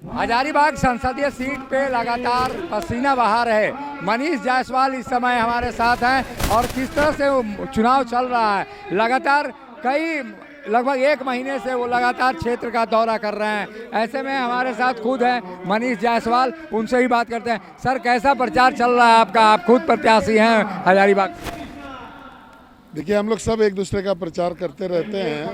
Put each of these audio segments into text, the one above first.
हजारीबाग संसदीय सीट पे लगातार पसीना बहा रहे मनीष जायसवाल इस समय हमारे साथ हैं और किस तरह से वो चुनाव चल रहा है। लगातार लगभग 1 महीने से वो लगातार क्षेत्र का दौरा कर रहे हैं। ऐसे में हमारे साथ खुद हैं मनीष जायसवाल, उनसे ही बात करते हैं। सर, कैसा प्रचार चल रहा है आपका? आप खुद प्रत्याशी हैं हजारीबाग। देखिए, हम लोग सब एक दूसरे का प्रचार करते रहते हैं।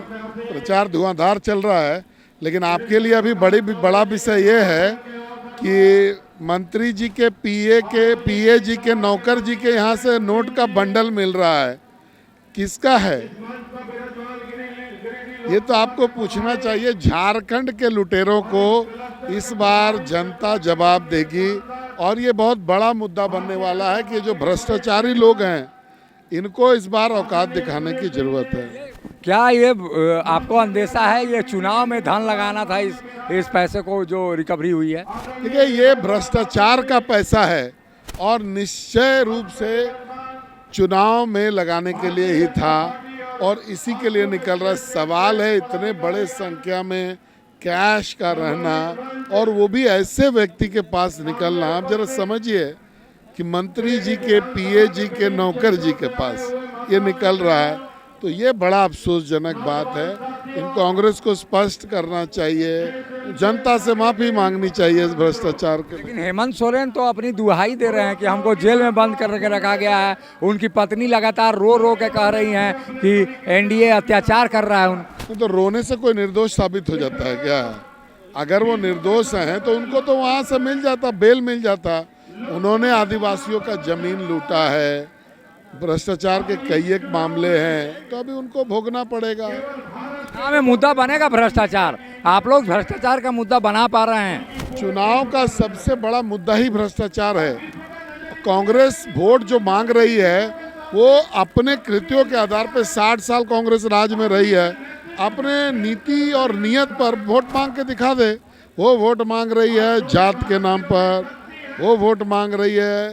प्रचार धुआंधार चल रहा है, लेकिन आपके लिए अभी बड़ा विषय ये है कि मंत्री जी के पीए जी के नौकर जी के यहाँ से नोट का बंडल मिल रहा है। किसका है ये तो आपको पूछना चाहिए। झारखंड के लुटेरों को इस बार जनता जवाब देगी और ये बहुत बड़ा मुद्दा बनने वाला है कि जो भ्रष्टाचारी लोग हैं इनको इस बार औकात दिखाने की जरूरत है। क्या ये आपको अंदेशा है ये चुनाव में धन लगाना था इस पैसे को जो रिकवरी हुई है? देखिए, ये भ्रष्टाचार का पैसा है और निश्चय रूप से चुनाव में लगाने के लिए ही था और इसी के लिए निकल रहा। सवाल है इतने बड़े संख्या में कैश का रहना और वो भी ऐसे व्यक्ति के पास निकलना। आप जरा समझिए कि मंत्री जी के पीए जी के नौकर जी के पास ये निकल रहा है, तो ये बड़ा अफसोसजनक बात है। इन कांग्रेस को स्पष्ट करना चाहिए, जनता से माफी मांगनी चाहिए इस भ्रष्टाचार के। लेकिन हेमंत सोरेन तो अपनी दुहाई दे रहे हैं कि हमको जेल में बंद करके रखा गया है। उनकी पत्नी लगातार रो के कह रही हैं कि एनडीए अत्याचार कर रहा है उन। तो रोने से कोई निर्दोष साबित हो जाता है क्या? अगर वो निर्दोष हैं तो उनको तो वहाँ से मिल जाता, बेल मिल जाता। उन्होंने आदिवासियों का जमीन लूटा है, भ्रष्टाचार के कई एक मामले हैं, तो अभी उनको भोगना पड़ेगा। चुनाव में मुद्दा बनेगा भ्रष्टाचार। आप लोग भ्रष्टाचार का मुद्दा बना पा रहे हैं? चुनाव का सबसे बड़ा मुद्दा ही भ्रष्टाचार है। कांग्रेस वोट जो मांग रही है वो अपने कृत्यों के आधार पर 60 साल कांग्रेस राज में रही है। अपने नीति और नियत पर वोट मांग के दिखा दे। वो वोट मांग रही है जात के नाम पर, वो वोट मांग रही है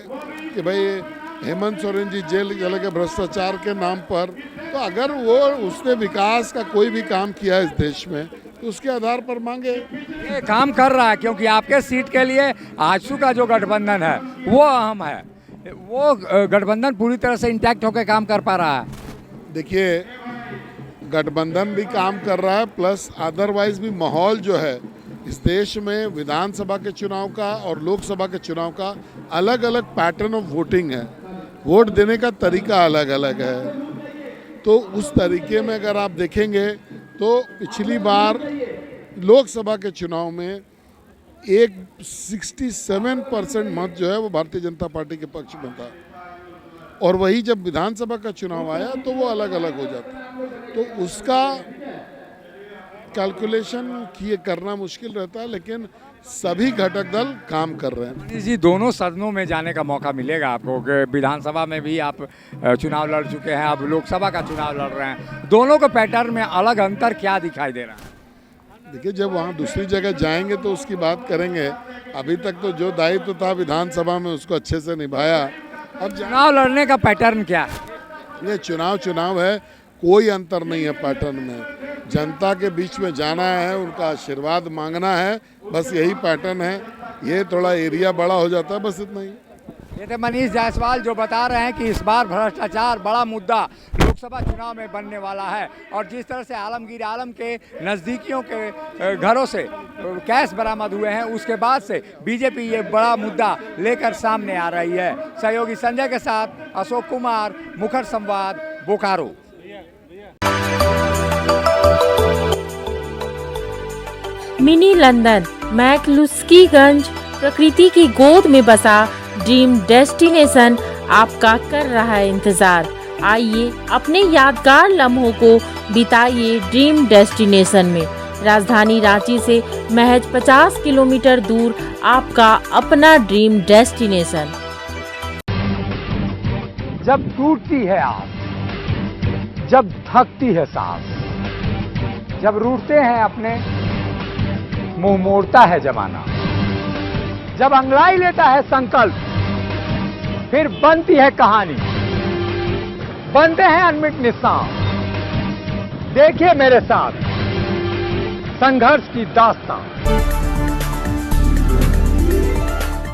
कि भाई हेमंत सोरेन जी जेल चले गए भ्रष्टाचार के नाम पर। तो अगर वो उसने विकास का कोई भी काम किया इस देश में तो उसके आधार पर मांगे। ये काम कर रहा है क्योंकि आपके सीट के लिए आजसू का जो गठबंधन है वो अहम है। वो गठबंधन पूरी तरह से इंटैक्ट होकर काम कर पा रहा है। देखिए, गठबंधन भी काम कर रहा है, प्लस अदरवाइज भी माहौल जो है इस देश में विधानसभा के चुनाव का और लोकसभा के चुनाव का अलग अलग पैटर्न ऑफ वोटिंग है। वोट देने का तरीका अलग अलग है। तो उस तरीके में अगर आप देखेंगे तो पिछली बार लोकसभा के चुनाव में 67% मत जो है वो भारतीय जनता पार्टी के पक्ष में था और वही जब विधानसभा का चुनाव आया तो वो अलग अलग हो जाता। तो उसका कैलकुलेशन करना मुश्किल रहता है, लेकिन सभी घटक दल काम कर रहे हैं। मनीष जी, दोनों सदनों में जाने का मौका मिलेगा आपको। विधानसभा में भी आप चुनाव लड़ चुके हैं, अब लोकसभा का चुनाव लड़ रहे हैं। दोनों के पैटर्न में अलग अंतर क्या दिखाई दे रहा है? देखिए, जब वहाँ दूसरी जगह जाएंगे तो उसकी बात करेंगे। अभी तक तो जो दायित्व था विधानसभा में उसको अच्छे से निभाया। अब चुनाव लड़ने का पैटर्न क्या है? ये चुनाव है, कोई अंतर नहीं है पैटर्न में। जनता के बीच में जाना है, उनका आशीर्वाद मांगना है, बस यही पैटर्न है। ये थोड़ा एरिया बड़ा हो जाता है, बस इतना ही। ये थे मनीष जायसवाल जो बता रहे हैं कि इस बार भ्रष्टाचार बड़ा मुद्दा लोकसभा चुनाव में बनने वाला है और जिस तरह से आलमगीर आलम के नज़दीकियों के घरों से कैश बरामद हुए हैं उसके बाद से बीजेपी ये बड़ा मुद्दा लेकर सामने आ रही है। सहयोगी संजय के साथ अशोक कुमार, मुखर संवाद, बोकारो। मिनी लंदन मैक्लुस्कीगंज प्रकृति की गोद में बसा ड्रीम डेस्टिनेशन आपका कर रहा है इंतजार। आइए अपने यादगार लम्हों को बिताइए ड्रीम डेस्टिनेशन में। राजधानी रांची से महज 50 किलोमीटर दूर आपका अपना ड्रीम डेस्टिनेशन। जब टूटती है आस, जब थकती है सांस, जब रूठते हैं अपने, मुंह मोड़ता है जमाना, जब अंगड़ाई लेता है संकल्प, फिर बनती है कहानी, बनते हैं अनमिट निशान। देखिए मेरे साथ संघर्ष की दास्तां।